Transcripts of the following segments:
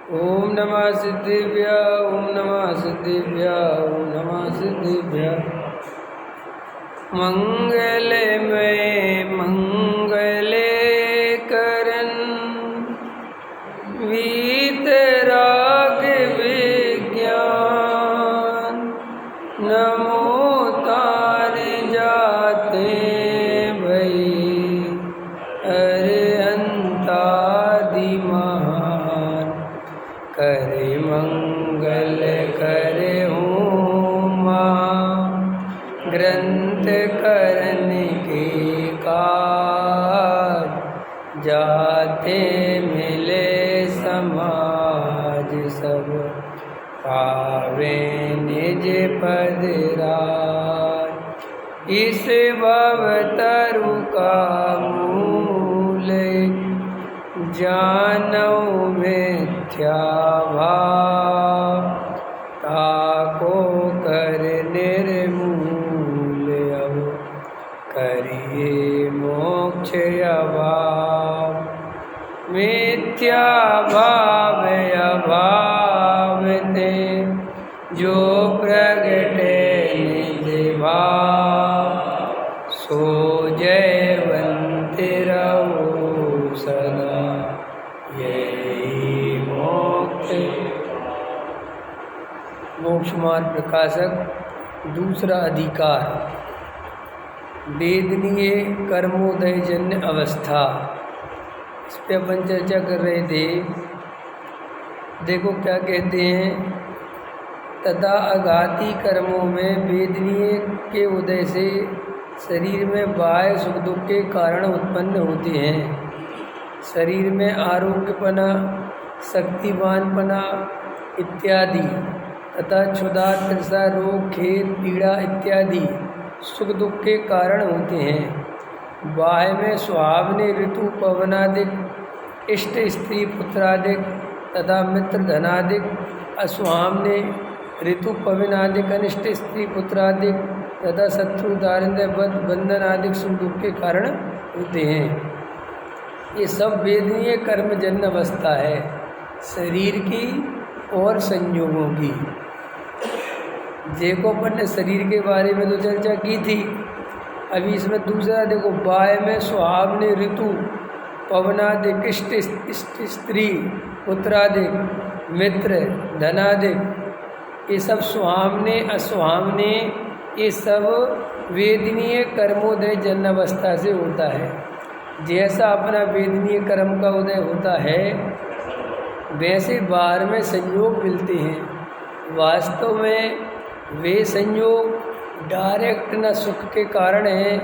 ओम नमः सिद्धिभ्यः ओम नमः सिद्धिभ्यः ओम नमः सिद्धिभ्यः। मंगलमय मंगले करन वीतराग विज्ञान नमो तार जाते भई अरिहंतादि महान करे मंगल करे होमा ग्रंथ करने के काज जाते मिले समाज सब पावे निज पद राज। इस भवतरु का मूल जानौ मिथ्या भाव ताको कर निर्मूल अब करिए मोक्ष अभाव। मिथ्या भाव अभाव ते जो प्रगटे निज भाव सो जयवंत रहो सदा यही मोक्ष। मोक्ष मार्ग प्रकाशक दूसरा अधिकार वेदनीय कर्मोदय जन्य अवस्था। इस पर अपन चर्चा कर रहे थे। देखो क्या कहते हैं, तथा अघाती कर्मों में वेदनीय के उदय से शरीर में बाह्य सुख दुख के कारण उत्पन्न होते हैं। शरीर में आरोग्यपना शक्तिवानपना इत्यादि तथा क्षुधा तृषा रोग खेद पीड़ा इत्यादि सुख दुख के कारण होते हैं। बाह्य में सुहावने ऋतु पवनादिक इष्ट स्त्री पुत्रादिक तथा मित्र धनादिक असुहावने ऋतु पवनादिक अनिष्ट स्त्री पुत्रादिक तथा शत्रु दारिद्र्य बंधन आदि सुख दुख के कारण होते हैं। ये सब वेदनीय कर्मजन्य अवस्था है शरीर की और संयोगों की। देखो अपन ने शरीर के बारे में तो चर्चा की थी। अभी इसमें दूसरा देखो, बाह्य में सुहावने ऋतु पवनादिक इष्ट स्त्री पुत्रादिक मित्र धनादिक ये सब सुहावने असुहावने ये सब वेदनीय कर्मोदय जन्य अवस्था से होता है। जैसा अपना वेदनीय कर्म का उदय होता है वैसे बाहर में संयोग मिलते हैं। वास्तव में वे संयोग डायरेक्ट न सुख के कारण है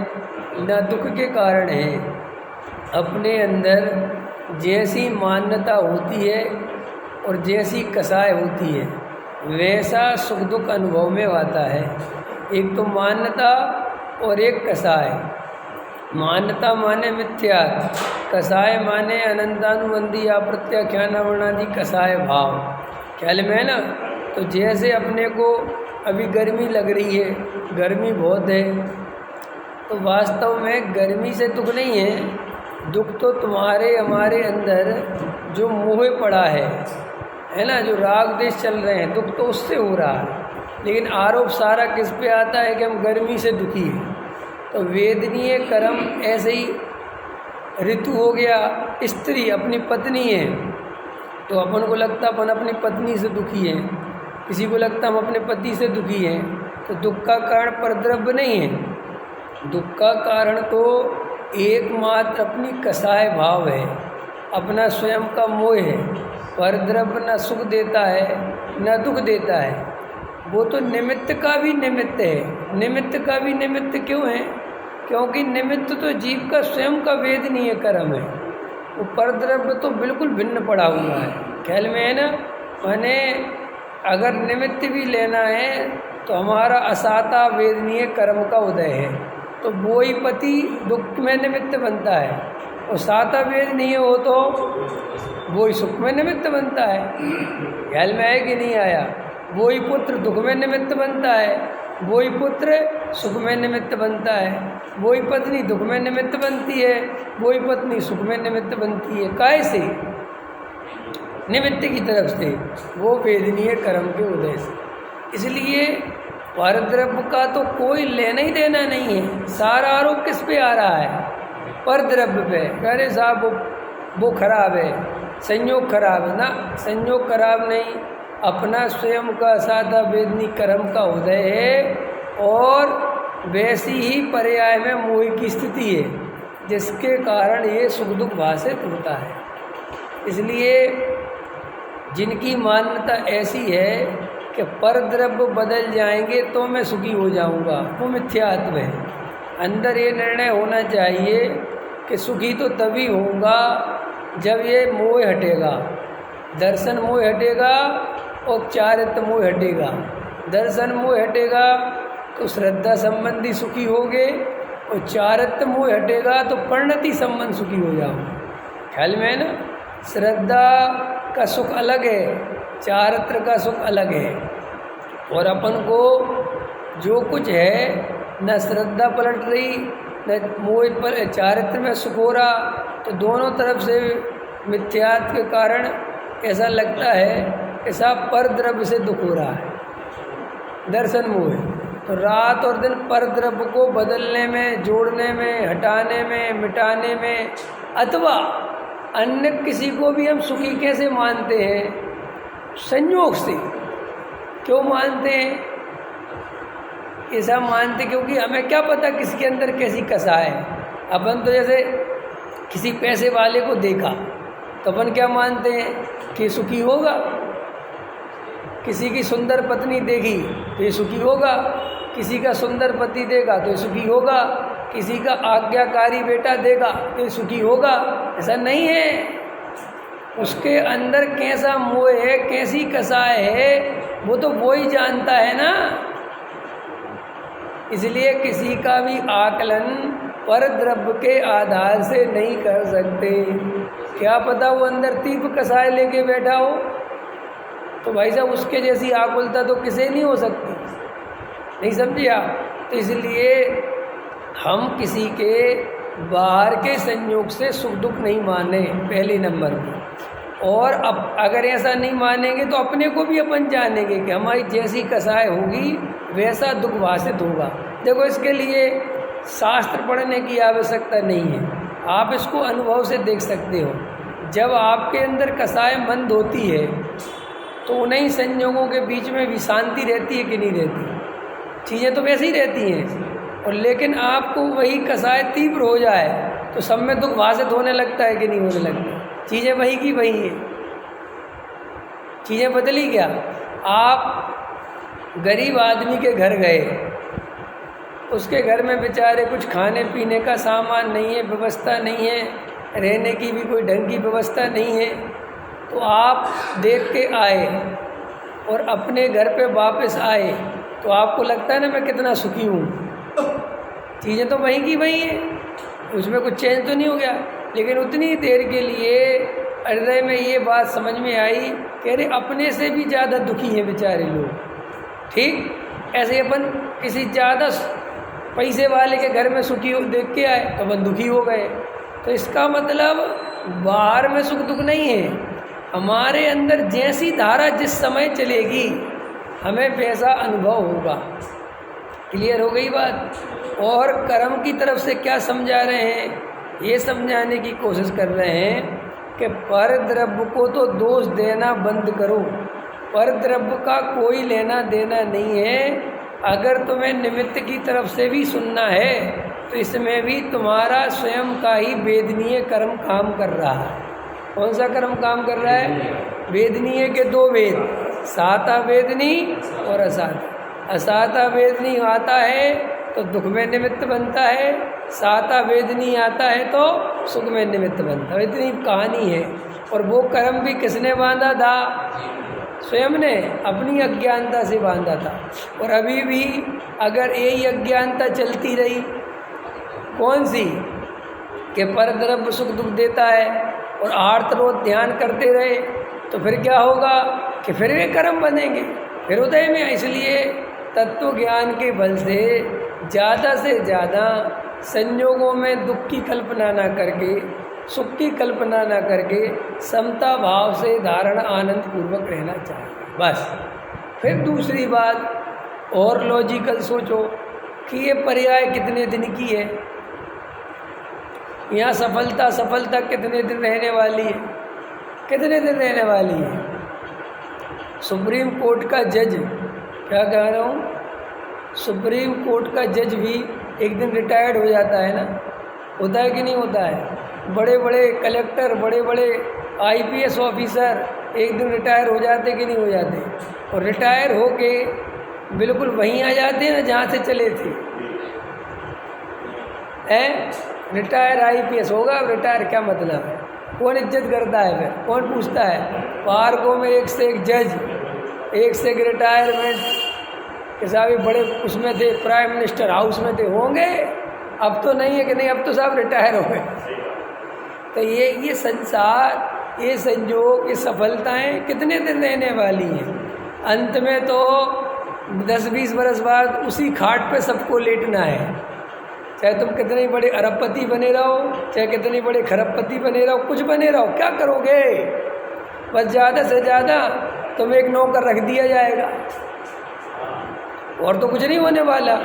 न दुख के कारण है। अपने अंदर जैसी मान्यता होती है और जैसी कसाय होती है वैसा सुख दुख अनुभव में आता है। एक तो मान्यता और एक कसाय। मान्यता माने मिथ्या, कसाय माने अनंतानुबंधी या प्रत्याख्यानादि कसाय भाव। ख्याल में है ना। तो जैसे अपने को अभी गर्मी लग रही है, गर्मी बहुत है, तो वास्तव में गर्मी से दुख नहीं है। दुख तो तुम्हारे हमारे अंदर जो मोह पड़ा है ना, जो राग देश चल रहे हैं, दुख तो उससे हो रहा है। लेकिन आरोप सारा किस पे आता है कि हम गर्मी से दुखी हैं। तो वेदनीय कर्म ऐसे ही ऋतु हो गया, स्त्री अपनी पत्नी है तो अपन को लगता अपन अपनी पत्नी से दुखी है, किसी को लगता हम अपने पति से दुखी हैं। तो दुख का कारण परद्रव्य नहीं है। दुख का कारण तो एकमात्र अपनी कसाय भाव है, अपना स्वयं का मोह है। परद्रव्य न सुख देता है न दुख देता है। वो तो निमित्त का भी निमित्त है। निमित्त का भी निमित्त क्यों है? क्योंकि निमित्त तो जीव का स्वयं का वेदनीय कर्म है। वो परद्रव्य तो बिल्कुल भिन्न पड़ा हुआ है। ख्याल में है ना। माने अगर निमित्त भी लेना है तो हमारा असाता वेदनीय कर्म का उदय है, तो वो ही पति दुख में निमित्त बनता है। और साता वेदनीय हो तो वो ही सुख में निमित्त बनता है। ख्याल में आया कि नहीं आया? वो ही पुत्र दुख में निमित्त बनता है, वो ही पुत्र सुख में निमित्त बनता है, वो ही पत्नी दुख में निमित्त बनती है, वो ही पत्नी सुख में निमित्त बनती है। कैसे? निमित्त की तरफ से, वो वेदनीय कर्म के उदय से। इसलिए परद्रव्य का तो कोई लेना ही देना नहीं है। सारा आरोप किस पे आ रहा है? परद्रव्य पे। अरे साहब वो खराब है, संयोग खराब है ना। संयोग खराब नहीं, अपना स्वयं का सादा वेदनी कर्म का उदय है, और वैसी ही पर्याय में मोह की स्थिति है, जिसके कारण ये सुख दुख भाषित होता है। इसलिए जिनकी मान्यता ऐसी है कि परद्रव्य बदल जाएंगे तो मैं सुखी हो जाऊंगा, वो मिथ्यात्व है। अंदर ये निर्णय होना चाहिए कि सुखी तो तभी होऊंगा जब ये मोह हटेगा, दर्शन मोह हटेगा और चारित्र मोह हटेगा। दर्शन मोह हटेगा तो श्रद्धा संबंधी सुखी होगे, और चारित्र मोह हटेगा तो परिणति संबंध सुखी हो जाओगे। ख्याल में है ना? श्रद्धा का सुख अलग है, चारित्र का सुख अलग है। और अपन को जो कुछ है, न श्रद्धा पलट रही न मोह पर चारित्र में सुख हो रहा, तो दोनों तरफ से मिथ्यात्व के कारण ऐसा लगता है कि सब परद्रव्य से दुख हो रहा है, दर्शन मोह। तो रात और दिन परद्रव्य को बदलने में, जोड़ने में, हटाने में, मिटाने में, अथवा अन्य किसी को भी हम सुखी कैसे मानते हैं? संयोग से। क्यों मानते हैं? ऐसा मानते क्योंकि हमें क्या पता किसके अंदर कैसी कसा है। अपन तो जैसे किसी पैसे वाले को देखा तो अपन क्या मानते हैं कि सुखी होगा। किसी की सुंदर पत्नी देखी तो ये सुखी होगा, किसी का सुंदर पति देखा तो ये सुखी होगा, किसी का आज्ञाकारी बेटा देखा तो ये सुखी होगा। ऐसा नहीं है। उसके अंदर कैसा मोह है, कैसी कसाय है, वो तो वो ही जानता है ना। इसलिए किसी का भी आकलन परद्रव्य के आधार से नहीं कर सकते। क्या पता वो अंदर तीव्र कसाय लेके बैठा हो, तो भाई साहब उसके जैसी आकुलता तो किसे नहीं हो सकती। नहीं समझे आप? तो इसलिए हम किसी के बाहर के संयोग से सुख दुख नहीं माने, पहले नंबर पर। और अब अगर ऐसा नहीं मानेंगे तो अपने को भी अपन जानेंगे कि हमारी जैसी कसाय होगी वैसा दुख भाषित होगा। देखो, इसके लिए शास्त्र पढ़ने की आवश्यकता नहीं है, आप इसको अनुभव से देख सकते हो। जब आपके अंदर कसाय मंद होती है तो उन्हीं संयोगों के बीच में भी शांति रहती है कि नहीं रहती? चीज़ें तो वैसी ही रहती हैं। और लेकिन आपको वही कसाय तीव्र हो जाए तो सब में दुख भाषित होने लगता है कि नहीं होने लगता? चीज़ें वही की वही है, चीज़ें बदली क्या? आप गरीब आदमी के घर गए, उसके घर में बेचारे कुछ खाने पीने का सामान नहीं है, व्यवस्था नहीं है, रहने की भी कोई ढंग की व्यवस्था नहीं है, तो आप देख के आए और अपने घर पे वापस आए तो आपको लगता है ना मैं कितना सुखी हूँ। चीज़ें तो वहीं की वहीं हैं, उसमें कुछ चेंज तो नहीं हो गया। लेकिन उतनी देर के लिए हृदय में ये बात समझ में आई कि अरे अपने से भी ज़्यादा दुखी हैं बेचारे लोग। ठीक ऐसे अपन किसी ज़्यादा पैसे वाले के घर में सुखी हो देख के आए तो अपन दुखी हो गए। तो इसका मतलब बाहर में सुख दुख नहीं है, हमारे अंदर जैसी धारा जिस समय चलेगी हमें वैसा अनुभव होगा। क्लियर हो गई बात? और कर्म की तरफ से क्या समझा रहे हैं? ये समझाने की कोशिश कर रहे हैं कि परद्रव्य को तो दोष देना बंद करो, परद्रव्य का कोई लेना देना नहीं है। अगर तुम्हें निमित्त की तरफ से भी सुनना है तो इसमें भी तुम्हारा स्वयं का ही वेदनीय कर्म काम कर रहा है। कौन सा कर्म काम कर रहा है? वेदनीय के दो वेद, साता वेदनी और असाता। असाता वेदनी आता है तो दुख में निमित्त बनता है, साता वेदनी आता है तो सुख में निमित्त बनता है। इतनी कहानी है। और वो कर्म भी किसने बांधा था? स्वयं ने अपनी अज्ञानता से बांधा था। और अभी भी अगर यही अज्ञानता चलती रही, कौन सी? कि परद्रव्य सुख दुख देता है और आर्त रोज ध्यान करते रहे, तो फिर क्या होगा कि फिर वे कर्म बनेंगे, फिर उदय में। इसलिए तत्व ज्ञान के बल से ज़्यादा संयोगों में दुख की कल्पना ना करके सुख की कल्पना ना करके समता भाव से धारण आनंद पूर्वक रहना चाहिए बस। फिर दूसरी बात और लॉजिकल सोचो कि ये पर्याय कितने दिन की है, यहाँ सफलता कितने दिन रहने वाली है, कितने दिन रहने वाली है। सुप्रीम कोर्ट का जज, क्या कह रहा हूँ, सुप्रीम कोर्ट का जज भी एक दिन रिटायर्ड हो जाता है ना, होता है कि नहीं होता है। बड़े बड़े कलेक्टर, बड़े बड़े IPS ऑफिसर एक दिन रिटायर हो जाते कि नहीं हो जाते, और रिटायर होके बिल्कुल वहीं आ जाते हैं ना जहाँ से चले थे। रिटायर IPS होगा, अब रिटायर क्या मतलब है, कौन इज्जत करता है फिर, कौन पूछता है। पार्कों में एक से एक जज, एक से एक रिटायरमेंट के साथ बड़े उसमें थे, प्राइम मिनिस्टर हाउस में थे, होंगे। अब तो नहीं है कि नहीं, अब तो सब रिटायर हो गए। तो ये संसार, ये संयोग, ये सफलताएं कितने दिन रहने वाली हैं। अंत में तो 10-20 बरस बाद उसी खाट पे सबको लेटना है। चाहे तुम कितने बड़े अरबपति बने रहो, चाहे कितने बड़े खरबपति बने रहो, कुछ बने रहो, क्या करोगे। बस ज़्यादा से ज़्यादा तुम्हें एक नौकर रख दिया जाएगा और तो कुछ नहीं होने वाला।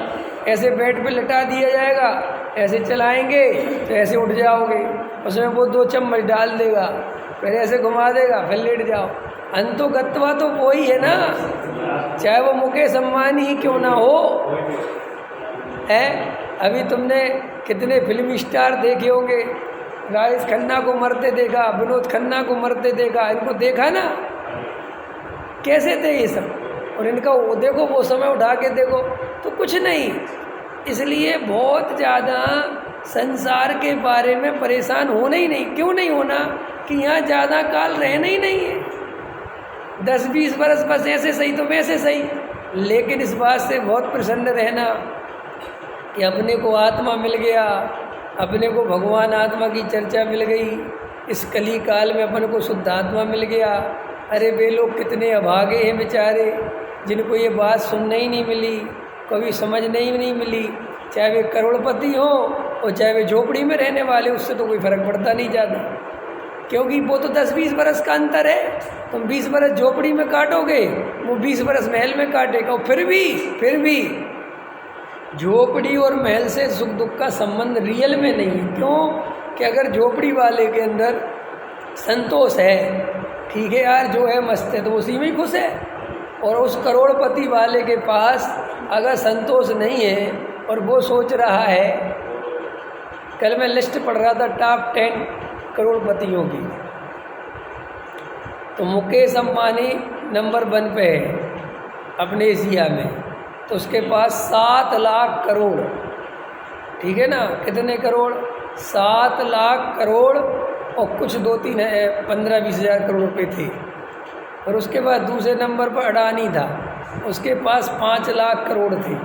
ऐसे बेड पे लटा दिया जाएगा, ऐसे चलाएंगे तो ऐसे उठ जाओगे, उसमें वो 2 चम्मच डाल देगा, फिर ऐसे घुमा देगा, फिर लेट जाओ। अंतोगत्वा तो वही है ना, चाहे वो मुकेश अंबानी ही क्यों ना हो। अभी तुमने कितने फिल्मी स्टार देखे होंगे, राजेश खन्ना को मरते देखा, विनोद खन्ना को मरते देखा, इनको देखा ना, कैसे थे ये सब। और इनका वो देखो, वो समय उठा के देखो तो कुछ नहीं। इसलिए बहुत ज़्यादा संसार के बारे में परेशान होना ही नहीं। क्यों नहीं होना कि यहाँ ज़्यादा काल रहना ही नहीं है। 10-20 बरस बस ऐसे सही तो वैसे सही, लेकिन इस बात से बहुत प्रसन्न रहना कि अपने को आत्मा मिल गया, अपने को भगवान आत्मा की चर्चा मिल गई, इस कली काल में अपन को शुद्ध आत्मा मिल गया। अरे वे लोग कितने अभागे हैं बेचारे, जिनको ये बात सुनने ही नहीं मिली, कभी समझने ही नहीं मिली। चाहे वे करोड़पति हो और चाहे वे झोपड़ी में रहने वाले, उससे तो कोई फर्क पड़ता नहीं ज़्यादा, क्योंकि वो तो 10-20 बरस का अंतर है। तुम 20 बरस झोपड़ी में काटोगे, वो 20 बरस महल में काटेगा। और फिर भी झोपड़ी और महल से सुख दुख का संबंध रियल में नहीं है। क्यों कि अगर झोपड़ी वाले के अंदर संतोष है, ठीक है यार, जो है मस्त है, तो उसी में ही खुश है। और उस करोड़पति वाले के पास अगर संतोष नहीं है और वो सोच रहा है, कल मैं लिस्ट पढ़ रहा था टॉप 10 करोड़पतियों की, तो मुकेश अंबानी नंबर 1 पे है अपने एशिया में, तो उसके पास 7 लाख करोड़, ठीक है ना, कितने करोड़, 7 लाख करोड़ और कुछ 2-3 15-20 हज़ार करोड़ रुपये थे। और उसके बाद दूसरे नंबर पर अडानी था, उसके पास 5 लाख करोड़ थे।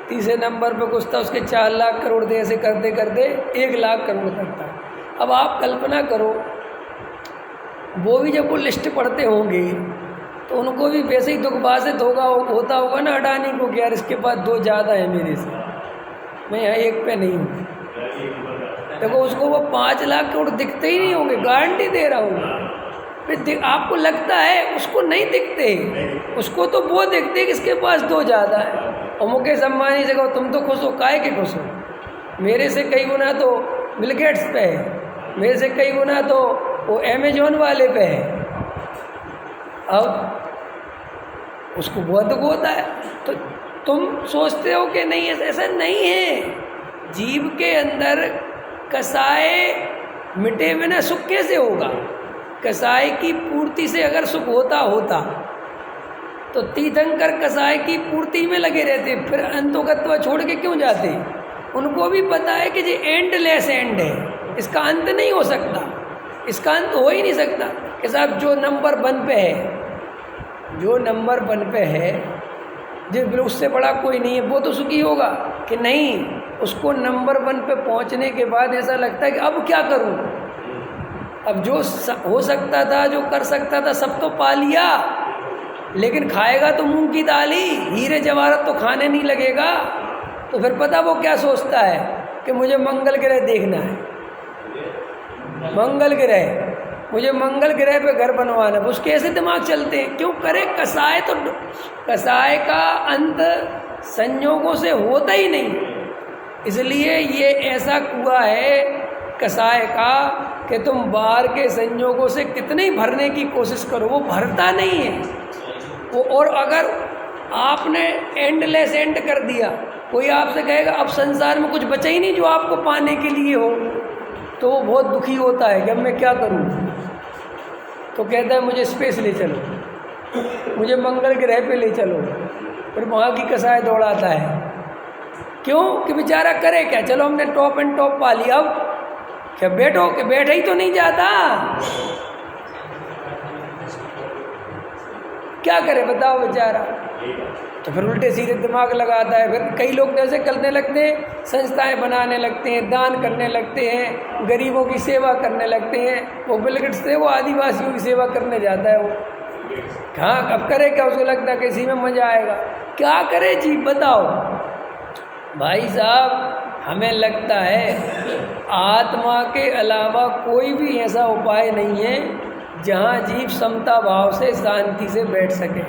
तीसरे नंबर पर कुछ था, उसके 4 लाख करोड़ थे। ऐसे करते करते 1 लाख करोड़ तक था। अब आप कल्पना करो, वो भी जब वो लिस्ट पढ़ते होंगे तो उनको भी वैसे ही दुख बाधित होता होगा ना अडानी को कि यार इसके पास 2 ज़्यादा है मेरे से, मैं यहाँ 1 पे नहीं हूँ। देखो उसको वो 5 लाख करोड़ दिखते ही नहीं होंगे, गारंटी दे रहा हूँ। फिर आपको लगता है उसको नहीं दिखते, उसको तो वो दिखते कि इसके पास 2 ज़्यादा है। और मुकेश अंबानी से कहो तुम तो खुश हो, काहे के खुश हो, मेरे से कई गुना तो बिल गेट्स पे है, मेरे से कई गुना तो वो अमेजोन वाले पे है। अब उसको बहुत दुख होता है। तो तुम सोचते हो कि नहीं, ऐसा नहीं है। जीव के अंदर कसाय मिटे बिना सुख कैसे होगा। कसाय की पूर्ति से अगर सुख होता तो तीर्थंकर कसाय की पूर्ति में लगे रहते, फिर अंतोगत्वा छोड़ के क्यों जाते। उनको भी पता है कि ये एंडलेस एंड है, इसका अंत नहीं हो सकता, इसका अंत हो ही नहीं सकता। कि साहब जो नंबर 1 पे है, जो नंबर 1 पे है, जिस उससे बड़ा कोई नहीं है, वो तो सुखी होगा कि नहीं। उसको नंबर 1 पे पहुंचने के बाद ऐसा लगता है कि अब क्या करूं, अब जो हो सकता था, जो कर सकता था, सब तो पा लिया, लेकिन खाएगा तो मूंग की दाल ही, हीरे जवाहरात तो खाने नहीं लगेगा। तो फिर पता वो क्या सोचता है कि मुझे मंगल ग्रह देखना है, मंगल ग्रह, मुझे मंगल ग्रह पे घर बनवाना, उसके ऐसे दिमाग चलते हैं। क्यों करे कसाय? तो कसाय का अंत संयोगों से होता ही नहीं, इसलिए ये ऐसा कुआ है कसाय का कि तुम बाहर के संयोगों से कितने ही भरने की कोशिश करो, वो भरता नहीं है वो। और अगर आपने एंडलेस एंड कर दिया, कोई आपसे कहेगा अब संसार में कुछ बचा ही नहीं जो आपको पाने के लिए हो, तो वो बहुत दुखी होता है कि अब मैं क्या करूं। तो कहता है मुझे स्पेस ले चलो, मुझे मंगल ग्रह पे ले चलो, फिर वहाँ की कसाय दौड़ाता है। क्यों? कि बेचारा करे क्या? चलो हमने टॉप एंड टॉप पा लिया, अब क्या बैठो कि बैठा ही तो नहीं जाता, क्या करे बताओ बेचारा। तो फिर उल्टे सीधे दिमाग लगाता है। फिर कई लोग जैसे करने लगते हैं, संस्थाएं बनाने लगते हैं, दान करने लगते हैं, गरीबों की सेवा करने लगते हैं। वो बिल गेट्स से वो आदिवासियों की सेवा करने जाता है, वो हाँ अब करे क्या? उसको लगता है कि इसी में मजा आएगा। क्या करे जी बताओ भाई साहब। हमें लगता है आत्मा के अलावा कोई भी ऐसा उपाय नहीं है जहाँ जीव समता भाव से शांति से बैठ सके।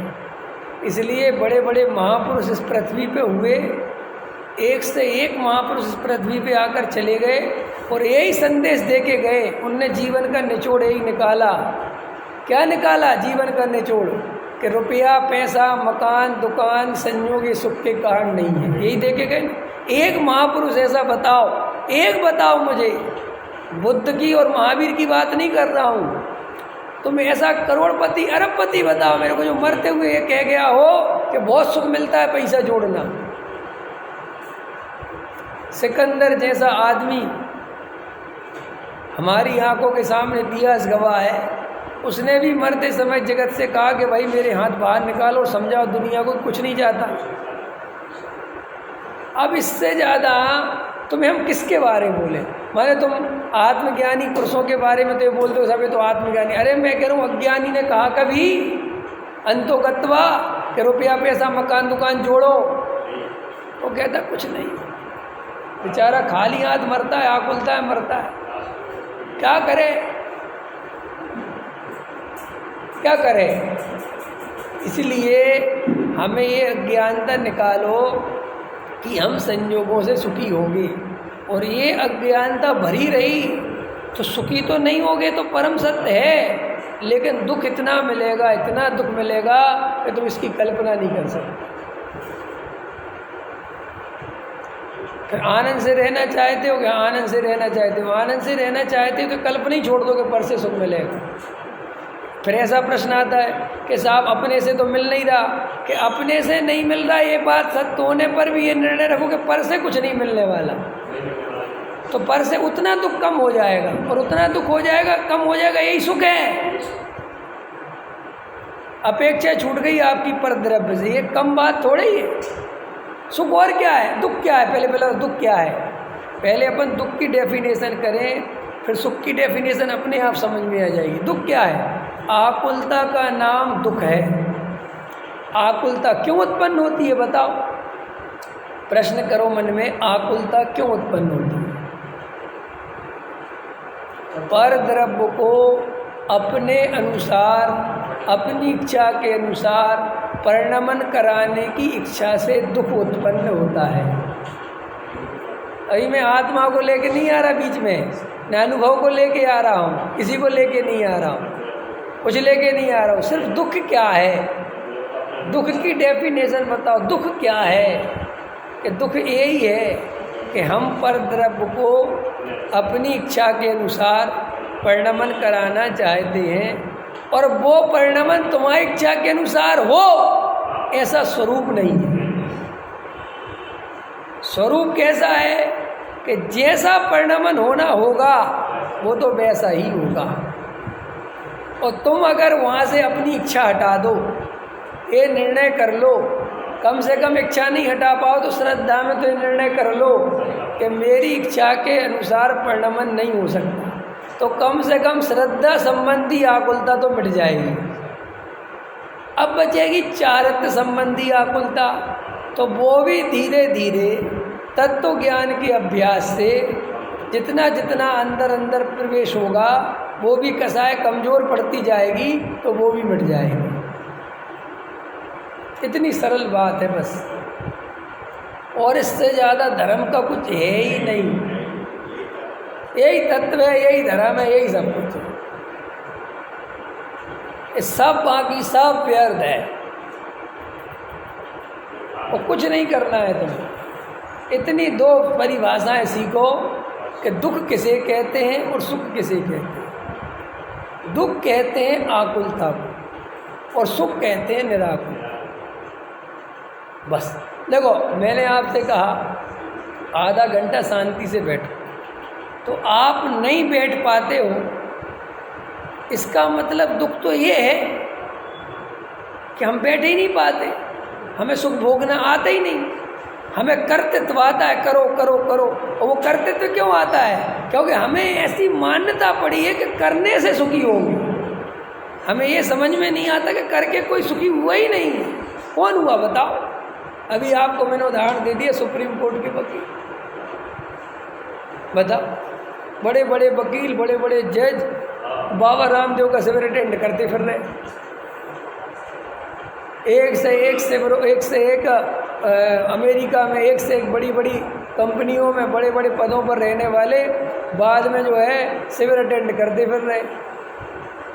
इसलिए बड़े बड़े महापुरुष इस पृथ्वी पे हुए, एक से एक महापुरुष इस पृथ्वी पे आकर चले गए और यही संदेश दे के गए। उनने जीवन का निचोड़ यही निकाला। क्या निकाला? जीवन का निचोड़ कि रुपया पैसा मकान दुकान संयोगी सुख के कारण नहीं है, यही दे के गए। एक महापुरुष ऐसा बताओ, एक बताओ मुझे। बुद्ध की और महावीर की बात नहीं कर रहा हूँ, तुम ऐसा करोड़पति अरबपति बताओ मेरे को जो मरते हुए ये कह गया हो कि बहुत सुख मिलता है पैसा जोड़ना। सिकंदर जैसा आदमी हमारी आंखों के सामने इतिहास गवाह है, उसने भी मरते समय जगत से कहा कि भाई मेरे हाथ बाहर निकालो और समझाओ दुनिया को कुछ नहीं जाता। अब इससे ज़्यादा तुम्हें हम किसके बारे में बोले? माने तुम आत्मज्ञानी पुरुषों के बारे में तो ये बोलते हो सब तो आत्मज्ञानी। अरे मैं कह रहा हूँ अज्ञानी ने कहा कभी अंतोगत्वा कि रुपया पैसा मकान दुकान जोड़ो? वो कहता कुछ नहीं, बेचारा खाली हाथ मरता है, आकुलता है, मरता है। क्या करे? क्या करे? इसलिए हमें ये अज्ञानता निकालो कि हम संयोगों से सुखी होंगे, और ये अज्ञानता भरी रही तो सुखी तो नहीं होगे, तो परम सत्य है। लेकिन दुख इतना मिलेगा, इतना दुख मिलेगा कि तुम इसकी कल्पना नहीं कर सकते। फिर आनंद से रहना चाहते हो क्या? आनंद से रहना चाहते हो, आनंद से रहना चाहते हो तो कल्पना ही छोड़ दो कि पर से सुख मिलेगा। फिर ऐसा प्रश्न आता है कि साहब अपने से तो मिल नहीं रहा, कि अपने से नहीं मिल रहा ये बात सत्य होने पर भी ये निर्णय रखो कि पर से कुछ नहीं मिलने वाला, तो पर से उतना दुख कम हो जाएगा, और उतना दुख हो जाएगा कम हो जाएगा, यही सुख है। अपेक्षा छूट गई आपकी पर द्रव्य से, ये कम बात थोड़ी है। सुख और क्या है, दुख क्या है? पहले दुख क्या है, पहले अपन दुख की डेफिनेशन करें, फिर सुख की डेफिनेशन अपने आप समझ में आ जाएगी। दुख क्या है? आकुलता का नाम दुख है। आकुलता क्यों उत्पन्न होती है बताओ? प्रश्न करो मन में, आकुलता क्यों उत्पन्न होती है? पर द्रव्य को अपने अनुसार, अपनी इच्छा के अनुसार परिणमन कराने की इच्छा से दुख उत्पन्न होता है। अभी मैं आत्मा को लेके नहीं आ रहा बीच में, न अनुभव को लेके आ रहा हूँ, किसी को लेके नहीं आ रहा हूँ, कुछ लेके नहीं आ रहा हूँ। सिर्फ दुख क्या है, दुख की डेफिनेशन बताओ। दुख क्या है? कि दुख यही है कि हम पर द्रव्य को अपनी इच्छा के अनुसार परिणमन कराना चाहते हैं, और वो परिणमन तुम्हारी इच्छा के अनुसार हो ऐसा स्वरूप नहीं है। स्वरूप कैसा है कि जैसा परिणमन होना होगा वो तो वैसा ही होगा, और तुम अगर वहाँ से अपनी इच्छा हटा दो, ये निर्णय कर लो, कम से कम इच्छा नहीं हटा पाओ तो श्रद्धा में तो ये निर्णय कर लो कि मेरी इच्छा के अनुसार परिणमन नहीं हो सकता, तो कम से कम श्रद्धा संबंधी आकुलता तो मिट जाएगी। अब बचेगी चारित्र संबंधी आकुलता, तो वो भी धीरे धीरे तत्व ज्ञान के अभ्यास से जितना जितना अंदर अंदर प्रवेश होगा वो भी कसाय कमज़ोर पड़ती जाएगी तो वो भी मिट जाएगी। इतनी सरल बात है बस, और इससे ज़्यादा धर्म का कुछ है ही नहीं। यही तत्व है, यही धर्म है, यही सब कुछ है। ये सब बाकी सब व्यर्थ है और कुछ नहीं करना है तुम्हें। इतनी दो परिभाषाएं सीखो कि दुख किसे कहते हैं और सुख किसे कहते हैं। दुख कहते हैं आकुलता को और सुख कहते हैं निराकुल। बस देखो, मैंने आपसे कहा आधा घंटा शांति से बैठो, तो आप नहीं बैठ पाते हो, इसका मतलब दुख तो ये है कि हम बैठ ही नहीं पाते, हमें सुख भोगना आता ही नहीं। हमें कर्तृत्व आता है, करो करो करो, और वो कर्तृत्व क्यों आता है? क्योंकि हमें ऐसी मान्यता पड़ी है कि करने से सुखी होंगे। हमें ये समझ में नहीं आता कि करके कोई सुखी हुआ ही नहीं है। कौन हुआ बताओ? अभी आपको मैंने उदाहरण दे दिया, सुप्रीम कोर्ट के वकील। बताओ, बड़े बड़े वकील, बड़े बड़े जज बाबा रामदेव का शिविर अटेंड करते फिर रहे, एक से एक अमेरिका में एक से एक बड़ी बड़ी कंपनियों में बड़े बड़े पदों पर रहने वाले बाद में जो है शिविर अटेंड करते फिर रहे,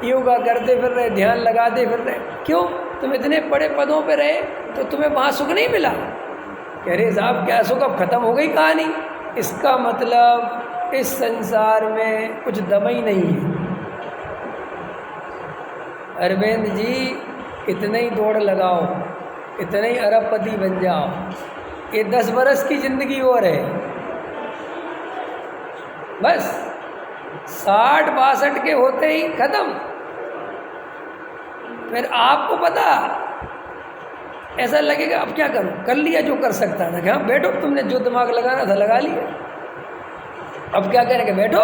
योगा करते फिर रहे, ध्यान लगाते फिर रहे। क्यों? तुम इतने बड़े पदों पे रहे तो तुम्हें वहाँ सुख नहीं मिला? कह रहे साहब क्या सुख, अब खत्म हो गई कहानी। इसका मतलब इस संसार में कुछ दम ही नहीं है। अरविंद जी, इतने ही दौड़ लगाओ, इतने ही अरबपति बन जाओ, ये 10 बरस की जिंदगी और है बस। 60-62 के होते ही खत्म। फिर आपको पता, ऐसा लगेगा अब क्या करूं, कर लिया जो कर सकता था। हाँ बैठो, तुमने जो दिमाग लगाना था लगा लिया, अब क्या करेंगे? बैठो,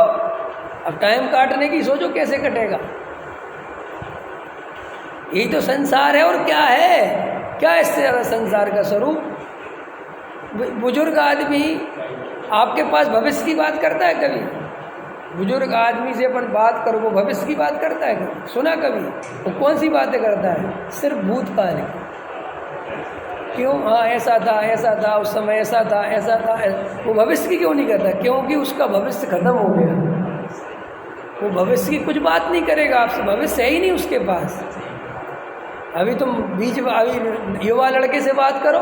अब टाइम काटने की सोचो कैसे कटेगा। यही तो संसार है, और क्या है? क्या इससे ज़्यादा संसार का स्वरूप? बुजुर्ग आदमी आपके पास भविष्य की बात करता है कभी? बुजुर्ग आदमी से अपन बात करो, वो भविष्य की बात करता है कभी? सुना कभी? वो कौन सी बातें करता है? सिर्फ भूतकाल की। क्यों? हाँ ऐसा था उस समय, ऐसा था ऐसा था। वो भविष्य की क्यों नहीं करता? क्योंकि उसका भविष्य खत्म हो गया। वो भविष्य की कुछ बात नहीं करेगा आपसे, भविष्य है ही नहीं उसके पास। अभी तुम अभी युवा लड़के से बात करो,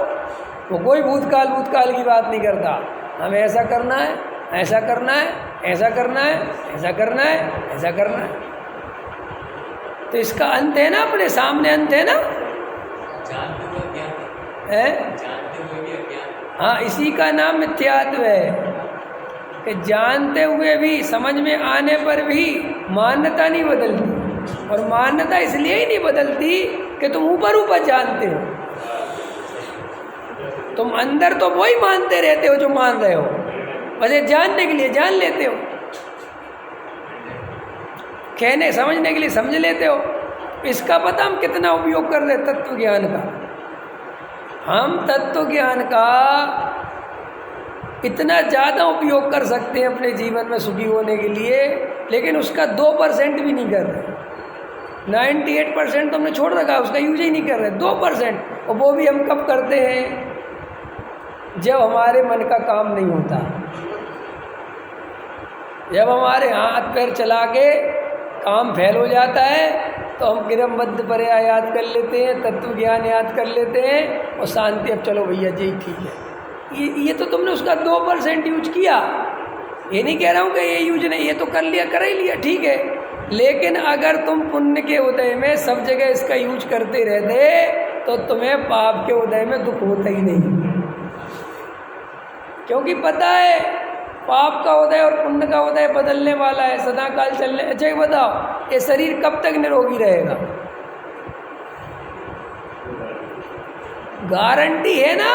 वो कोई भूतकाल की बात नहीं करता। हमें ऐसा करना है, ऐसा करना है, ऐसा करना है, ऐसा करना है, ऐसा करना है। तो इसका अंत है ना, अपने सामने अंत है ना। हाँ, इसी का नाम मिथ्यात्व है कि जानते हुए भी, समझ में आने पर भी मान्यता नहीं बदलती। और मान्यता इसलिए ही नहीं बदलती कि तुम ऊपर जानते हो। तुम अंदर तो वही मानते रहते हो जो मान रहे हो, बस ये जानने के लिए जान लेते हो, कहने समझने के लिए समझ लेते हो। इसका पता हम कितना उपयोग कर रहे तत्व ज्ञान का। हम तत्व ज्ञान का इतना ज़्यादा उपयोग कर सकते हैं अपने जीवन में सुखी होने के लिए, लेकिन उसका 2% भी नहीं कर रहे। 98% तो हमने छोड़ रखा, उसका यूज ही नहीं कर रहे। 2%, और वो भी हम कब करते हैं? जब हमारे मन का काम नहीं होता, जब हमारे हाथ पैर चला के काम फैल हो जाता है, तो हम क्रमबद्ध पर्याय याद कर लेते हैं, तत्व ज्ञान याद कर लेते हैं, और शांति, अब चलो भैया जी ठीक है। ये तो तुमने उसका 2% यूज किया। ये नहीं कह रहा हूँ कि ये यूज नहीं, ये तो कर लिया, कर ही लिया, ठीक है। लेकिन अगर तुम पुण्य के उदय में सब जगह इसका यूज करते रहते तो तुम्हें पाप के उदय में दुख होता ही नहीं, क्योंकि पता है पाप का उदय और पुण्य का उदय बदलने वाला है, सदा काल चलने। अच्छा बताओ, ये शरीर कब तक निरोगी रहेगा? गारंटी है ना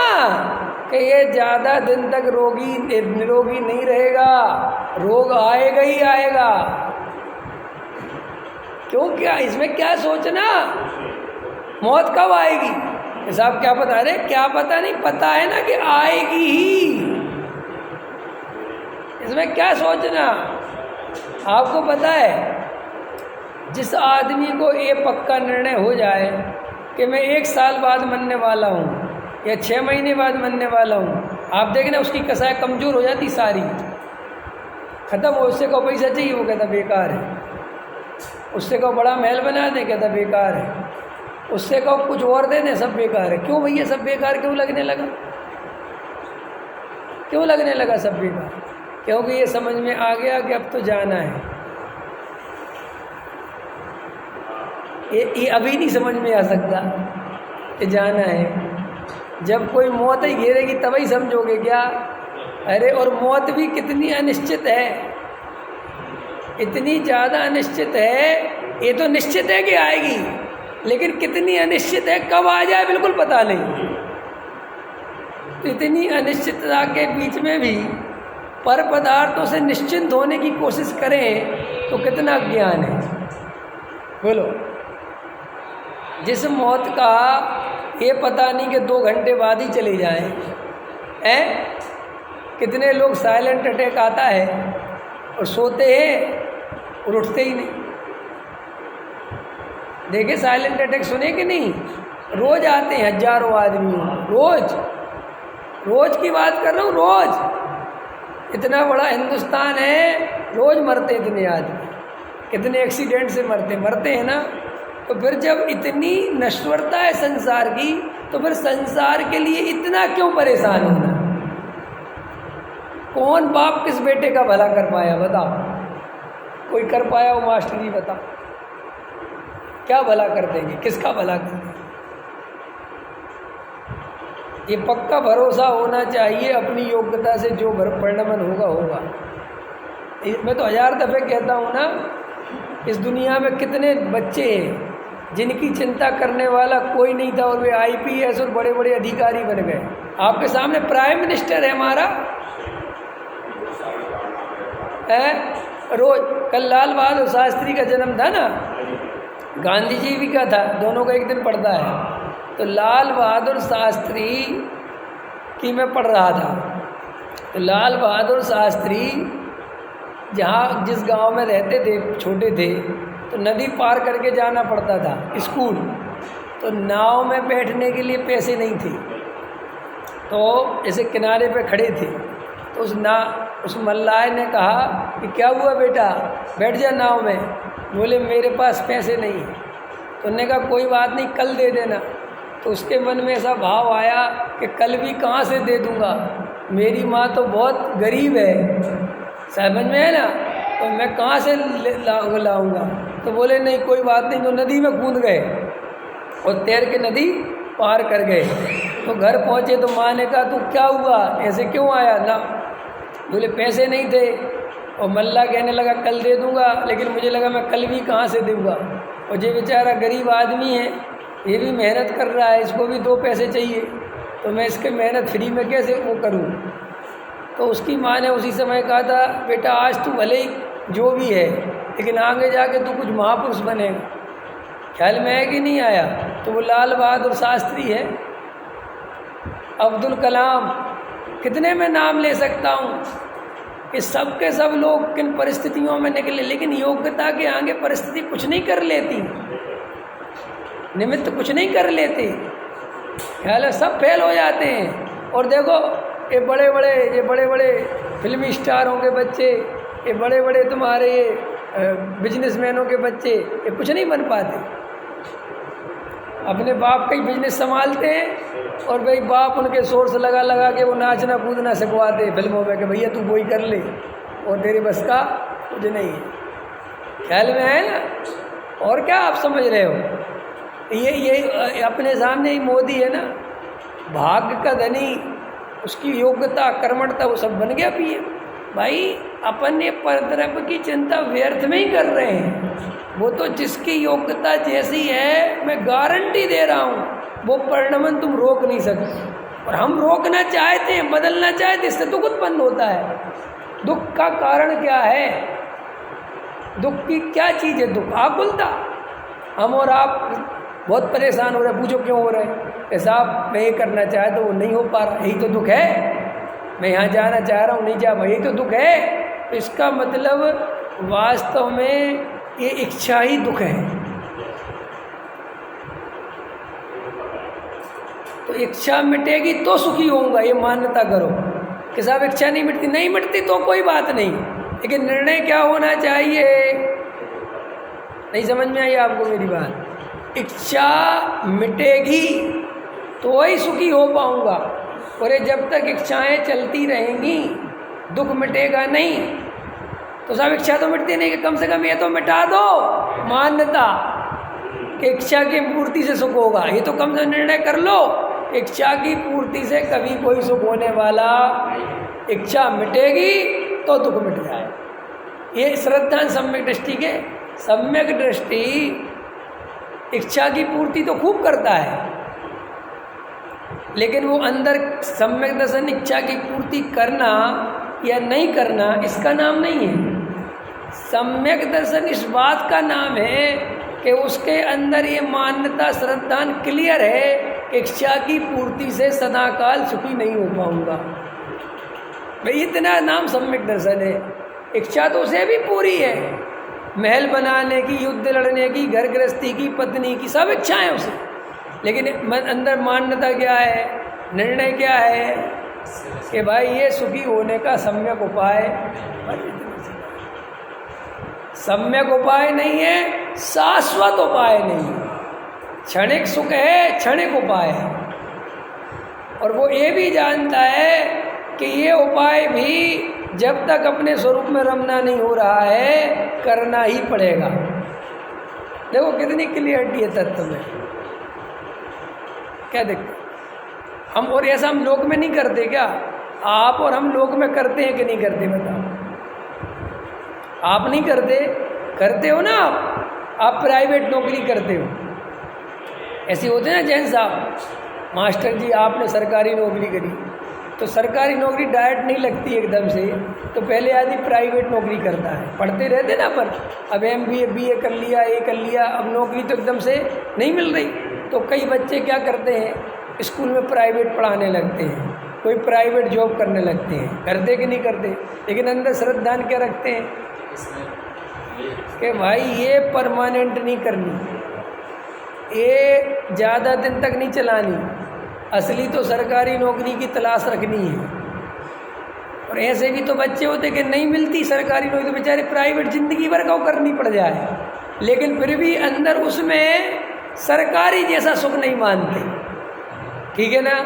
कि ये ज़्यादा दिन तक निरोगी नहीं रहेगा, रोग आएगा ही आएगा। क्यों? क्या इसमें क्या सोचना, मौत कब आएगी? साहब क्या पता? अरे क्या पता नहीं, पता है ना कि आएगी ही। इसमें क्या सोचना। आपको पता है, जिस आदमी को ये पक्का निर्णय हो जाए कि मैं 1 साल बाद मरने वाला हूँ या 6 महीने बाद मरने वाला हूँ, आप देखना उसकी कसाई कमज़ोर हो जाती सारी, ख़त्म हो। उससे को पैसा चाहिए, वो कहता बेकार है। उससे को बड़ा महल बना दे, कहता बेकार है। उससे को कुछ और दे दें, सब बेकार है। क्यों भैया सब बेकार क्यों लगने लगा? क्यों लगने लगा सब बेकार? क्योंकि ये समझ में आ गया कि अब तो जाना है। ये अभी नहीं समझ में आ सकता कि जाना है। जब कोई मौत ही घेरेगी तभी समझोगे क्या? अरे और मौत भी कितनी अनिश्चित है, इतनी ज़्यादा अनिश्चित है। ये तो निश्चित है कि आएगी, लेकिन कितनी अनिश्चित है, कब आ जाए बिल्कुल पता नहीं। तो इतनी अनिश्चितता के बीच में भी पर पदार्थों से निश्चिंत होने की कोशिश करें तो कितना ज्ञान है। बोलो, जिस मौत का ये पता नहीं कि 2 घंटे बाद ही चले जाएं, हैं? कितने लोग साइलेंट अटैक आता है और सोते हैं और उठते ही नहीं। देखे साइलेंट अटैक सुने कि नहीं? रोज आते हैं, हजारों आदमी, रोज की बात कर रहा हूँ। रोज इतना बड़ा हिंदुस्तान है, रोज मरते इतने आदमी, कितने एक्सीडेंट से मरते हैं ना। तो फिर जब इतनी नश्वरता है संसार की, तो फिर संसार के लिए इतना क्यों परेशान होना? कौन बाप किस बेटे का भला कर पाया बताओ? कोई कर पाया हो मास्टर जी बताओ? क्या भला कर देंगे, किसका भला कर देंगे? ये पक्का भरोसा होना चाहिए अपनी योग्यता से, जो परिणमन होगा। मैं तो 1000 दफ़े कहता हूँ ना, इस दुनिया में कितने बच्चे हैं जिनकी चिंता करने वाला कोई नहीं था और वे IPS और बड़े बड़े अधिकारी बन गए। आपके सामने प्राइम मिनिस्टर है हमारा, रोज। कल लाल बहादुर शास्त्री का जन्म था ना, गांधी जी भी का था, दोनों का एक दिन पड़ता है। तो लाल बहादुर शास्त्री की मैं पढ़ रहा था। तो लाल बहादुर शास्त्री जिस गांव में रहते थे, छोटे थे, तो नदी पार करके जाना पड़ता था स्कूल। तो नाव में बैठने के लिए पैसे नहीं थे, तो ऐसे किनारे पे खड़े थे। तो उस मल्लाह ने कहा कि क्या हुआ बेटा, बैठ जा नाव में। बोले मेरे पास पैसे नहीं है। तो उन्होंने कहा कोई बात नहीं, कल दे देना। तो उसके मन में ऐसा भाव आया कि कल भी कहाँ से दे दूँगा, मेरी माँ तो बहुत गरीब है, समझ में है ना, तो मैं कहाँ से लाऊंगा। तो बोले नहीं कोई बात नहीं। तो नदी में कूद गए और तैर के नदी पार कर गए। तो घर पहुँचे तो माँ ने कहा तू क्या हुआ, ऐसे क्यों आया ना? बोले पैसे नहीं थे। और मल्ला कहने लगा कल दे दूंगा, लेकिन मुझे लगा मैं कल भी कहाँ से दूंगा। और ये बेचारा गरीब आदमी है, ये भी मेहनत कर रहा है, इसको भी 2 पैसे चाहिए, तो मैं इसके मेहनत फ्री में कैसे वो करूँ। तो उसकी माँ ने उसी समय कहा था बेटा आज तू भले ही जो भी है, लेकिन आगे जाके तू कुछ महापुरुष बनेगा। ख्याल में है कि नहीं आया? तो वो लाल बहादुर शास्त्री है, अब्दुल कलाम, कितने में नाम ले सकता हूँ कि सब के सब लोग किन परिस्थितियों में निकले, लेकिन योग्यता के आगे परिस्थिति कुछ नहीं कर लेती, निमित्त कुछ नहीं कर लेते। ख्याल है सब फेल हो जाते हैं। और देखो ये बड़े बड़े फिल्मी स्टारों के बच्चे, ये बड़े बड़े तुम्हारे बिजनेसमैनों के बच्चे, ये कुछ नहीं बन पाते। अपने बाप का ही बिजनेस संभालते हैं और भाई बाप उनके सोर्स लगा के वो नाचना कूदना सिखवाते फिल्मों में कि भैया तू वही कर ले और तेरे बस का कुछ नहीं है। ख्याल में है ना? और क्या आप समझ रहे हो? ये अपने सामने ही मोदी है ना, भाग्य का धनी, उसकी योग्यता कर्मठता वो सब बन गया भी है। भाई अपन ये परतरफ की चिंता व्यर्थ में ही कर रहे हैं। वो तो जिसकी योग्यता जैसी है, मैं गारंटी दे रहा हूँ, वो परिणमन तुम रोक नहीं सकते। और हम रोकना चाहते हैं, बदलना चाहते, इससे दुख उत्पन्न होता है। दुख का कारण क्या है? दुख की क्या चीज़ है? दुख आकुलता। हम और आप बहुत परेशान हो रहे, पूछो क्यों हो रहे? साहब मैं ये करना चाहे तो वो नहीं हो पा रहा, यही तो दुख है। मैं यहाँ जाना चाह रहा हूँ, नहीं जा, वही तो दुख है। तो इसका मतलब वास्तव में ये इच्छा ही दुख है। तो इच्छा मिटेगी तो सुखी होऊंगा, ये मान्यता करो कि साहब इच्छा नहीं मिटती, नहीं मिटती तो कोई बात नहीं, लेकिन निर्णय क्या होना चाहिए। नहीं समझ में आई आपको मेरी बात? इच्छा मिटेगी तो ही सुखी हो पाऊंगा, और जब तक इच्छाएं चलती रहेंगी दुख मिटेगा नहीं। तो साहब इच्छा तो मिटती नहीं, कि कम से कम ये तो मिटा दो मान्यता कि इच्छा की पूर्ति से सुख होगा। ये तो कम से निर्णय कर लो, इच्छा की पूर्ति से कभी कोई सुख होने वाला, इच्छा मिटेगी तो दुख मिट जाए। ये श्रद्धा सम्यक दृष्टि के, सम्यक दृष्टि इच्छा की पूर्ति तो खूब करता है, लेकिन वो अंदर सम्यक दर्शन इच्छा की पूर्ति करना या नहीं करना इसका नाम नहीं है। सम्यक दर्शन इस बात का नाम है कि उसके अंदर ये मान्यता श्रद्धा क्लियर है कि इच्छा की पूर्ति से सदाकाल सुखी नहीं हो पाऊंगा। भाई इतना नाम सम्यक दर्शन है। इच्छा तो उसे भी पूरी है, महल बनाने की, युद्ध लड़ने की, घर गृहस्थी की, पत्नी की, सब इच्छाएं उसे, लेकिन अंदर मान्यता क्या है, निर्णय क्या है कि भाई ये सुखी होने का सम्यक उपाय, सम्यक उपाय नहीं है, शाश्वत उपाय नहीं है। क्षणिक सुख है, क्षणिक उपाय है। और वो ये भी जानता है कि ये उपाय भी जब तक अपने स्वरूप में रमना नहीं हो रहा है करना ही पड़ेगा। देखो कितनी क्लियरिटी है तत्व में, क्या देखते हम, और ऐसा हम लोक में नहीं करते क्या? आप और हम लोक में करते हैं कि नहीं करते बताओ? आप नहीं करते, करते हो ना आप प्राइवेट नौकरी करते हो, ऐसे होते हैं ना जैन साहब, मास्टर जी आपने सरकारी नौकरी करी, तो सरकारी नौकरी डायरेक्ट नहीं लगती एकदम से, तो पहले आदमी प्राइवेट नौकरी करता है, पढ़ते रहते ना, पर अब MBA BA कर लिया, ये कर लिया, अब नौकरी तो एकदम से नहीं मिल रही, तो कई बच्चे क्या करते हैं, स्कूल में प्राइवेट पढ़ाने लगते हैं, कोई प्राइवेट जॉब करने लगते हैं। करते कि नहीं करते? लेकिन अंदर श्रद्धा क्या रखते हैं कि भाई ये परमानेंट नहीं करनी, ये ज़्यादा दिन तक नहीं चलानी, असली तो सरकारी नौकरी की तलाश रखनी है। और ऐसे भी तो बच्चे होते कि नहीं मिलती सरकारी नौकरी तो बेचारे प्राइवेट ज़िंदगी भर का करनी पड़ जाए, लेकिन फिर भी अंदर उसमें सरकारी जैसा सुख नहीं मानते, ठीक है ना।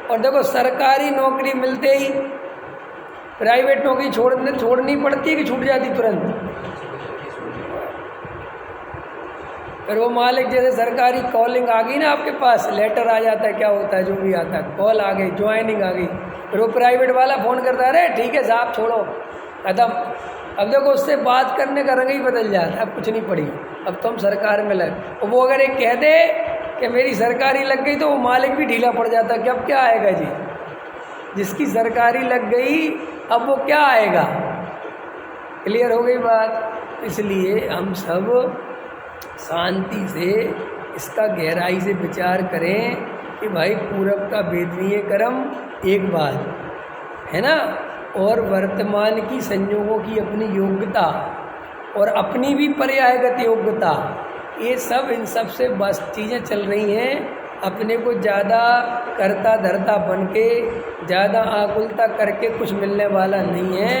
और देखो सरकारी नौकरी मिलते ही प्राइवेट नौकरी छोड़नी पड़ती है कि छूट जाती तुरंत? फिर वो मालिक जैसे सरकारी कॉलिंग आ गई ना आपके पास, लेटर आ जाता है, क्या होता है जो भी आता है, कॉल आ गई, ज्वाइनिंग आ गई, फिर वो प्राइवेट वाला फ़ोन करता है, अरे ठीक है साहब छोड़ो, खत्म। अब देखो उससे बात करने का रंग ही बदल जाता है, अब कुछ नहीं पड़ी, अब तुम सरकार में लग। वो अगर एक कह दे कि मेरी सरकारी लग गई तो वो मालिक भी ढीला पड़ जाता है कि अब क्या आएगा जी, जिसकी सरकारी लग गई अब वो क्या आएगा। क्लियर हो गई बात? इसलिए हम सब शांति से इसका गहराई से विचार करें कि भाई पूरब का वेदनीय कर्म एक बात है ना, और वर्तमान की संयोगों की अपनी योग्यता और अपनी भी पर्यायगत योग्यता, ये सब इन सब से बस चीज़ें चल रही हैं। अपने को ज़्यादा करता धरता बन के, ज़्यादा आकुलता करके कुछ मिलने वाला नहीं है।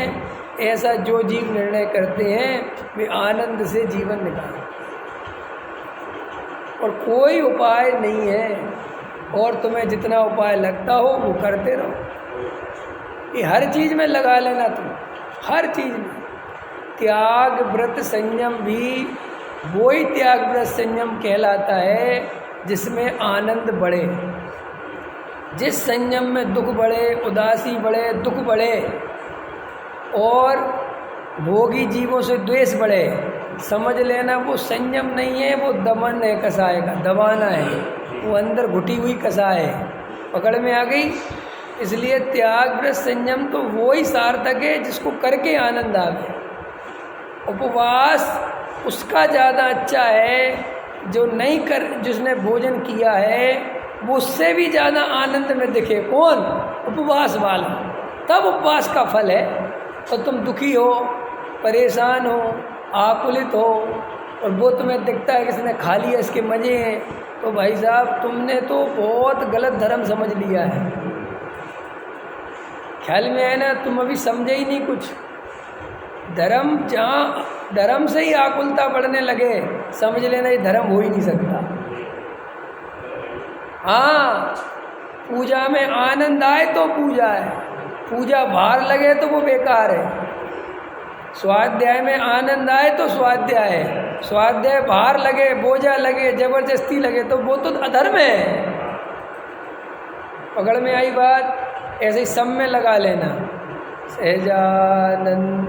ऐसा जो जीव निर्णय करते हैं वे आनंद से जीवन निकालें, और कोई उपाय नहीं है, और तुम्हें जितना उपाय लगता हो वो करते रहो। ये हर चीज़ में लगा लेना तुम, हर चीज़ में। त्याग व्रत संयम भी वही त्याग व्रत संयम कहलाता है जिसमें आनंद बढ़े। जिस संयम में दुख बढ़े, उदासी बढ़े, दुख बढ़े और भोगी जीवों से द्वेष बढ़े, समझ लेना वो संयम नहीं है, वो दमन है, कसाय का दबाना है, वो अंदर घुटी हुई कसाय है, पकड़ में आ गई। इसलिए त्याग व्रत संयम तो वो ही सार्थक है जिसको करके आनंद आवे। उपवास उसका ज़्यादा अच्छा है जो नहीं कर, जिसने भोजन किया है वो उससे भी ज़्यादा आनंद में दिखे। कौन? उपवास वाला। तब उपवास का फल है। तो तुम दुखी हो, परेशान हो, आकुलित हो और वो तुम्हें दिखता है किसी ने खा लिया, इसके मज़े हैं, तो भाई साहब तुमने तो बहुत गलत धर्म समझ लिया है। ख्याल में है ना? तुम अभी समझे ही नहीं कुछ। धर्म जहाँ धर्म से ही आकुलता बढ़ने लगे, समझ लेना ये धर्म हो ही नहीं सकता। हाँ, पूजा में आनंद आए तो पूजा है, पूजा भार लगे तो वो बेकार है। स्वाध्याय में आनंद आए तो स्वाध्याय है, स्वाध्याय भार लगे, बोझा लगे, जबरदस्ती लगे तो वो तो अधर्म है। पकड़ में आई बात? ऐसे ही सब में लगा लेना। सहजानंद